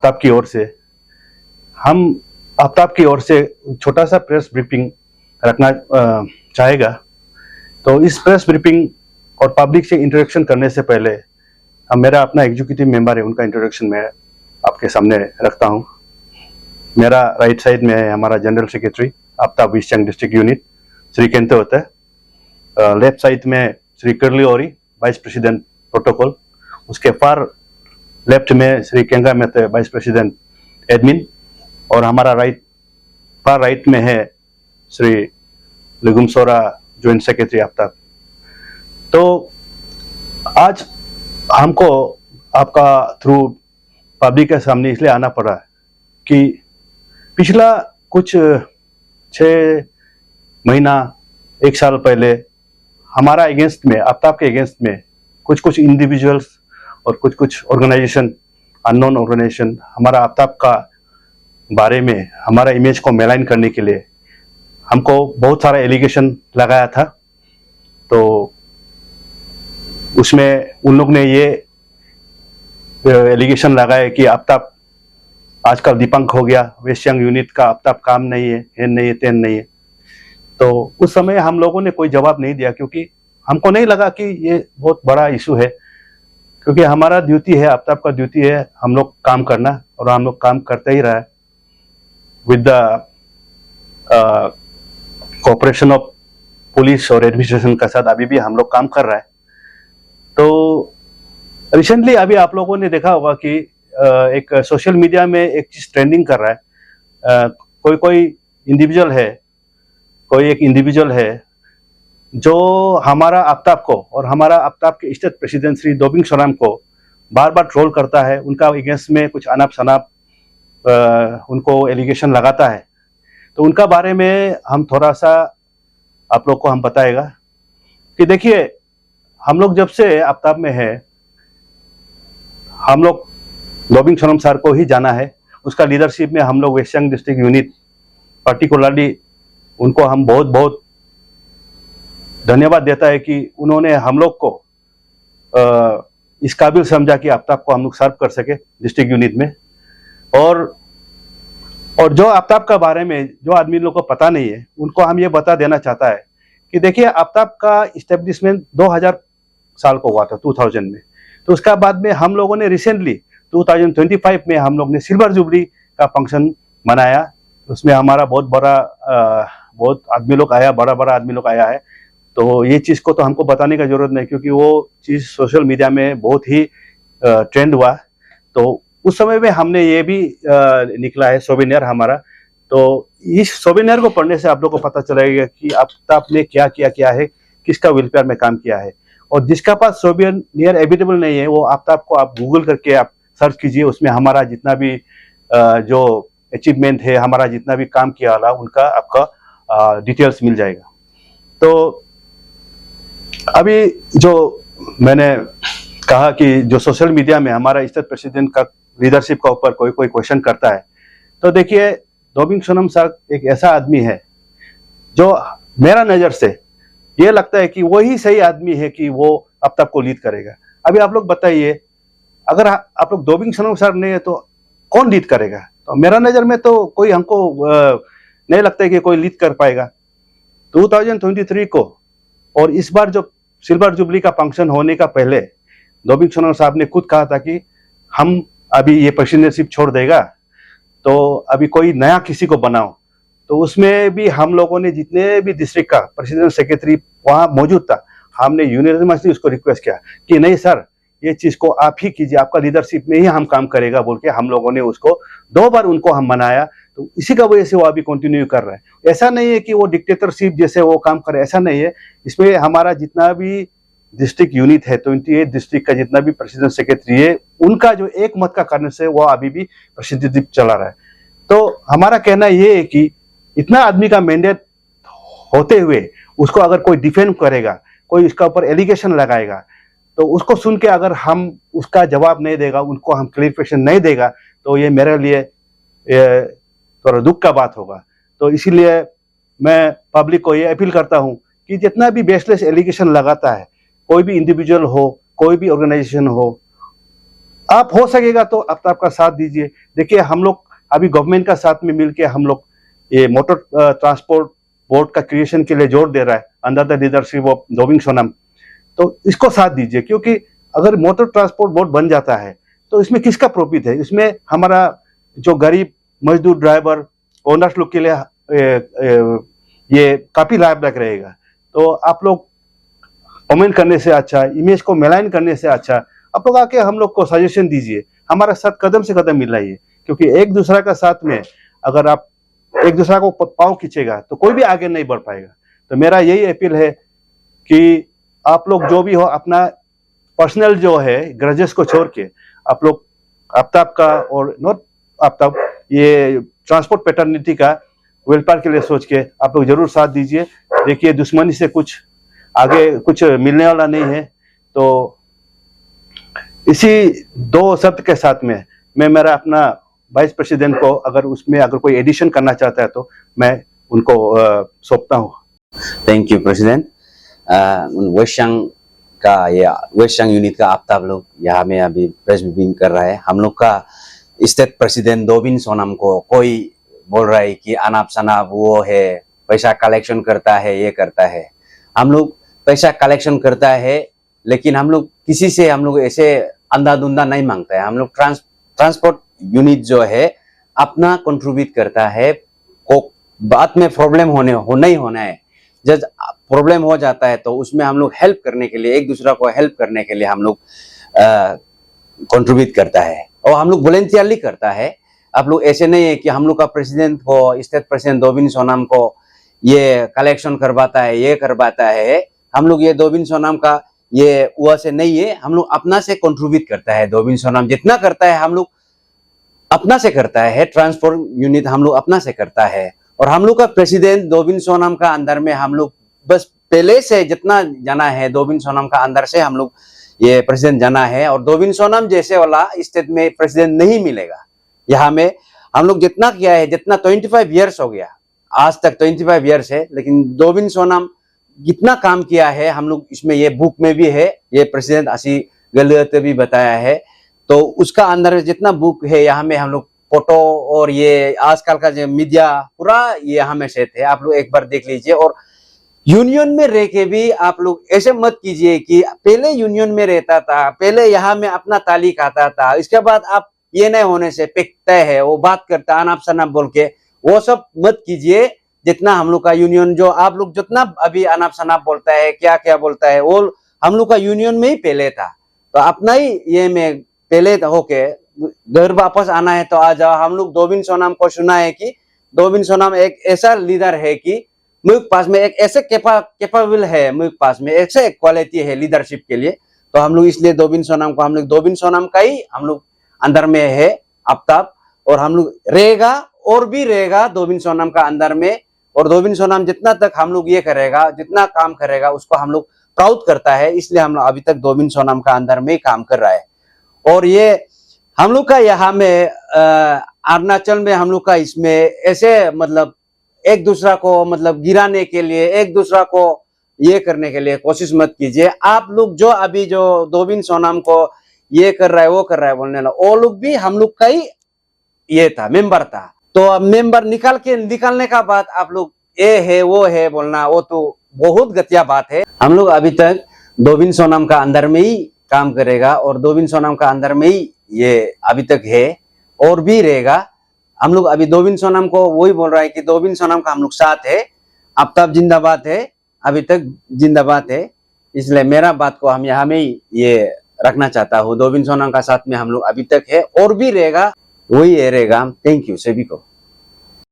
आफ्ताब की ओर से हम आफ्ताब की ओर से छोटा सा प्रेस ब्रीफिंग रखना चाहेगा। तो इस प्रेस ब्रीफिंग और पब्लिक से इंटरेक्शन करने से पहले हम मेरा अपना एग्जीक्यूटिव मेंबर है उनका इंट्रोडक्शन मैं आपके सामने रखता हूं। मेरा राइट साइड में है हमारा general secretary Aftab West Siang district unit Shri Kente होता है। लेफ्ट साइड में श्री करली ओरी वाइस प्रेसिडेंट प्रोटोकॉल, उसके फार लेफ्ट में Shri केंगा Mehte vice president admin, और हमारा फार राइट में है श्री लिगुम सोरा ज्वाइंट सेक्रेटरी आफ्ताब। तो आज हमको आपका थ्रू पब्लिक के सामने इसलिए आना पड़ा कि पिछला कुछ 6 महीना 1 साल पहले हमारा अगेंस्ट में, आफ्ताब के अगेंस्ट में कुछ इंडिविजुअल्स और कुछ ऑर्गेनाइजेशन, अननोन ऑर्गेनाइजेशन हमारा आफ्ताब का बारे में हमारा इमेज को मेलाइन करने के लिए हमको बहुत सारा एलिगेशन लगाया था। तो उसमें उन लोग ने ये एलिगेशन लगाया कि आफ्ताब आजकल दीपंक हो गया, वेस्ट सियांग यूनिट का आफ्ताब काम नहीं है, हेन नहीं है, तेन नहीं है। तो उस समय हम लोगों ने कोई जवाब नहीं दिया क्योंकि हमको नहीं लगा कि ये बहुत बड़ा इशू है, क्योंकि हमारा ड्यूटी है, आफ्ताब का ड्यूटी है हम लोग काम करना, और हम लोग काम करते ही रहा है with the cooperation of police और एडमिनिस्ट्रेशन के साथ अभी भी हम लोग काम कर रहा है। तो रिसेंटली अभी आप लोगों ने देखा होगा कि एक सोशल मीडिया में एक चीज ट्रेंडिंग कर रहा है। कोई एक इंडिविजुअल है जो हमारा आफ्ताब को और हमारा आफ्ताब के स्टेट प्रेसिडेंट श्री दोबिंग सोराम को बार बार ट्रोल करता है, उनका अगेंस्ट में कुछ अनाप शनाप उनको एलिगेशन लगाता है। तो उनका बारे में हम थोड़ा सा आप लोग को हम बताएगा कि देखिए, हम लोग जब से आफ्ताब में है हम लोग दोबिंग सोराम सर को ही जाना है। उसका लीडरशिप में हम लोग West Siang district unit particularly उनको हम बहुत बहुत धन्यवाद देता है कि उन्होंने हम लोग को इस काबिल समझा कि आफ्ताब को हम लोग सर्व कर सके डिस्ट्रिक्ट यूनिट में। और जो आफ्ताब का बारे में जो आदमी लोग को पता नहीं है उनको हम ये बता देना चाहता है कि देखिए, आफ्ताब का इस्टेब्लिशमेंट 2000 साल को हुआ था, 2000 में। तो उसका बाद में हम लोगों ने रिसेंटली 2025 में हम लोग ने सिल्वर जुबली का फंक्शन मनाया। उसमें हमारा बहुत आदमी लोग आया, बड़ा आदमी लोग आया है। तो ये चीज को तो हमको बताने का जरूरत नहीं क्योंकि वो चीज सोशल मीडिया में बहुत ही ट्रेंड हुआ। तो उस समय में हमने ये भी निकला है सोवेनियर हमारा। तो इस सोवेनियर को पढ़ने से आप लोग को पता चलेगा कि आफ्ताब ने क्या किया है, किसका वेलफेयर में काम किया है। और जिसका पास सोवेनियर अवेलेबल नहीं है वो आफ्ताब को आप गूगल करके आप सर्च कीजिए, उसमें हमारा जितना भी जो अचीवमेंट है, हमारा जितना भी काम किया वाला उनका आपका डिटेल्स मिल जाएगा। तो अभी जो मैंने कहा कि जो सोशल मीडिया में हमारा स्टेट प्रेसिडेंट का लीडरशिप का ऊपर कोई क्वेश्चन करता है, तो देखिए, दोबिंग सोराम सर एक ऐसा आदमी है जो मेरा नजर से ये लगता है कि वही सही आदमी है कि वो आफ्ताब को लीड करेगा। अभी आप लोग बताइए, अगर आप लोग दोबिंग सोराम सर नहीं है तो कौन लीड करेगा? तो मेरा नजर में तो कोई हमको नहीं लगता है कि कोई लीड कर पाएगा। 2023 को और इस बार जो सिल्वर जुबली का फंक्शन होने का पहले दोबिंग सोराम साहब ने खुद कहा था कि हम अभी ये प्रेसिडेंटशिप छोड़ देगा तो अभी कोई नया किसी को बनाओ। तो उसमें भी हम लोगों ने जितने भी डिस्ट्रिक्ट का प्रेसिडेंट सेक्रेटरी वहां मौजूद था, हमने यूनिवर्सली उसको रिक्वेस्ट किया कि नहीं सर, ये चीज को आप ही कीजिए, आपका लीडरशिप में ही हम काम करेगा बोल के हम लोगों ने उसको 2 बार उनको हम मनाया। तो इसी का वजह से वो अभी कंटिन्यू कर रहे हैं। ऐसा नहीं है कि वो डिक्टेटरशिप जैसे वो काम करे, ऐसा नहीं है। इसमें हमारा जितना भी डिस्ट्रिक्ट यूनिट है, 28 डिस्ट्रिक्ट का जितना भी प्रेसिडेंट सेक्रेटरी है, उनका जो एक मत का कारण से वो अभी भी प्रेसिडेंटशिप चला रहा है। तो हमारा कहना ये है कि इतना आदमी का मैंडेट होते हुए उसको अगर कोई डिफेंड करेगा, कोई इसका ऊपर एलिगेशन लगाएगा, तो उसको सुन के अगर हम उसका जवाब नहीं देगा, उनको हम क्लियरिफिकेशन नहीं देगा, तो ये मेरे लिए थोड़ा दुख का बात होगा। तो इसीलिए मैं पब्लिक को ये अपील करता हूं कि जितना भी बेसलेस एलिगेशन लगाता है, कोई भी इंडिविजुअल हो, कोई भी ऑर्गेनाइजेशन हो, आप हो सकेगा तो आफ्ताब का साथ दीजिए। देखिए हम लोग अभी गवर्नमेंट का साथ में मिलके हम लोग ये मोटर ट्रांसपोर्ट बोर्ड का क्रिएशन के लिए जोर दे रहा है under the leadership of Dobing Sonam. तो इसको साथ दीजिए, क्योंकि अगर मोटर ट्रांसपोर्ट बोर्ड बन जाता है तो इसमें किसका प्रॉफिट है? इसमें हमारा जो गरीब मजदूर ड्राइवर ओनर्स लोग के लिए ये काफी लाभदायक रहेगा। तो आप लोग कमेंट करने से अच्छा, इमेज को मेलाइन करने से अच्छा, आप लोग आके हम लोग को सजेशन दीजिए, हमारे साथ कदम से कदम मिलाइए। क्योंकि एक दूसरा का साथ में अगर आप एक दूसरा को पाँव खींचेगा तो कोई भी आगे नहीं बढ़ पाएगा। तो मेरा यही अपील है कि आप लोग जो भी हो अपना पर्सनल जो है ग्रजेस को छोड़ के आप लोग आफ्ताब का और नॉट आफ्ताब ये ट्रांसपोर्ट पैटर्निटी का वेलफेयर के लिए सोच के आप लोग जरूर साथ दीजिए। देखिए दुश्मनी से कुछ आगे कुछ मिलने वाला नहीं है। तो इसी दो शब्द के साथ में मैं मेरा अपना वाइस प्रेसिडेंट को अगर कोई एडिशन करना चाहता है तो मैं उनको सौंपता हूँ। Thank you president. West Siang unit का आफ्ताब लोग यहाँ में अभी प्रेस ब्रीफिंग कर रहा है। हम लोग का स्टेट प्रेसिडेंट दोबिन सोनम को कोई बोल रहा है कि अनाप शनाप वो है, पैसा कलेक्शन करता है, ये करता है। हम लोग पैसा कलेक्शन करता है लेकिन हम लोग किसी से हम लोग ऐसे अंधाधुंधा नहीं मांगता है। हम लोग ट्रांसपोर्ट यूनिट जो है अपना कंट्रीब्यूट करता है। को बाद में प्रॉब्लम होना ही होना है। जब प्रॉब्लम हो जाता है तो उसमें हम लोग हेल्प करने के लिए, एक दूसरा को हेल्प करने के लिए हम लोग कंट्रीब्यूट करता है और हम लोग वॉलंटियरली करता है। आप लोग ऐसे नहीं है कि हम लोग का प्रेसिडेंट को, स्टेट प्रेसिडेंट दोबिन सोनम को ये कलेक्शन करवाता है, ये करवाता है। हम लोग ये दोबिन सोनम का ये हुआ से नहीं है, हम लोग अपना से कंट्रीब्यूट करता है। दोबिन सोनम जितना करता है हम लोग अपना से करता है। ट्रांसपोर्ट यूनिट हम लोग अपना से करता है और हम लोग का प्रेसिडेंट दोबिन सोनम का अंदर में हम लोग बस पहले से जितना जाना है दोबिन सोनम का अंदर से हम लोग ये प्रेसिडेंट जाना है। और दोबिन सोनम जैसे वाला स्टेट में प्रेसिडेंट नहीं मिलेगा। यहाँ में हम लोग जितना किया है, जितना 25 ईयर्स हो गया, आज तक 25 ईयर्स है, लेकिन दोबिन सोनम जितना काम किया है हम लोग इसमें ये बुक में भी है, ये प्रेसिडेंट आसी गलत भी बताया है। तो उसका अंदर जितना बुक है यहाँ में हम लोग फोटो और ये आजकल का जो मीडिया पूरा ये यहाँ में सेट है, आप लोग एक बार देख लीजिए। और यूनियन में रह के भी आप लोग ऐसे मत कीजिए कि पहले यूनियन में रहता था, पहले यहाँ में अपना ताली खाता था, इसके बाद आप ये नहीं होने से पिकता है, वो बात करता है अनाप शनाप बोल के, वो सब मत कीजिए। जितना हम लोग का यूनियन जो आप लोग जितना अभी अनाप शनाप बोलता है, क्या क्या बोलता है, वो हम लोग का यूनियन में ही पहले था। तो अपना ही ये में पहले होके घर वापस आना है तो आ जाओ। हम लोग दोबिन सोनम को सुना है कि दोबिन सोनम एक ऐसा लीडर है कि मुल्क पास में एक ऐसे कैपेबल है, मुल्क पास में ऐसे क्वालिटी है लीडरशिप के लिए। तो हम लोग इसलिए दोबिन सोनम को हम लोग दोबिन सोनम का ही हम लोग अंदर में है आफ्ताब, और हम लोग रहेगा और भी रहेगा दोबिन सोनम का अंदर में। और दोबिन सोनम जितना तक हम लोग ये करेगा, जितना काम करेगा उसको हम लोग प्राउड करता है, इसलिए हम लोग अभी तक दोबिन सोनम का अंदर में ही काम कर रहा है। और ये हम लोग का यहाँ में अरुणाचल में हम लोग का इसमें ऐसे मतलब एक दूसरा को मतलब गिराने के लिए, एक दूसरा को ये करने के लिए कोशिश मत कीजिए। आप लोग जो अभी जो दोबिन सोनम को ये कर रहा है, वो कर रहा है बोलने लगा, वो लोग भी हम लोग का ही ये था, मेंबर था। तो अब मेंबर निकालने का बाद आप लोग ये है वो है बोलना, वो तो बहुत घटिया बात है। हम लोग अभी तक दोबिन सोनम का अंदर में ही काम करेगा और दोबिन सोनम का अंदर में ही ये अभी तक है और भी रहेगा। हम लोग अभी दोबिन सोनम को वही बोल रहा है कि दोबिन सोनम का हम लोग साथ है, आफ्ताब जिंदाबाद है, अभी तक जिंदाबाद है। इसलिए मेरा बात को हम यहाँ में ही ये रखना चाहता हूँ। दोबिन सोनम का साथ में हम लोग अभी तक है और भी रहेगा, वही रहेगा। थैंक यू सभी को।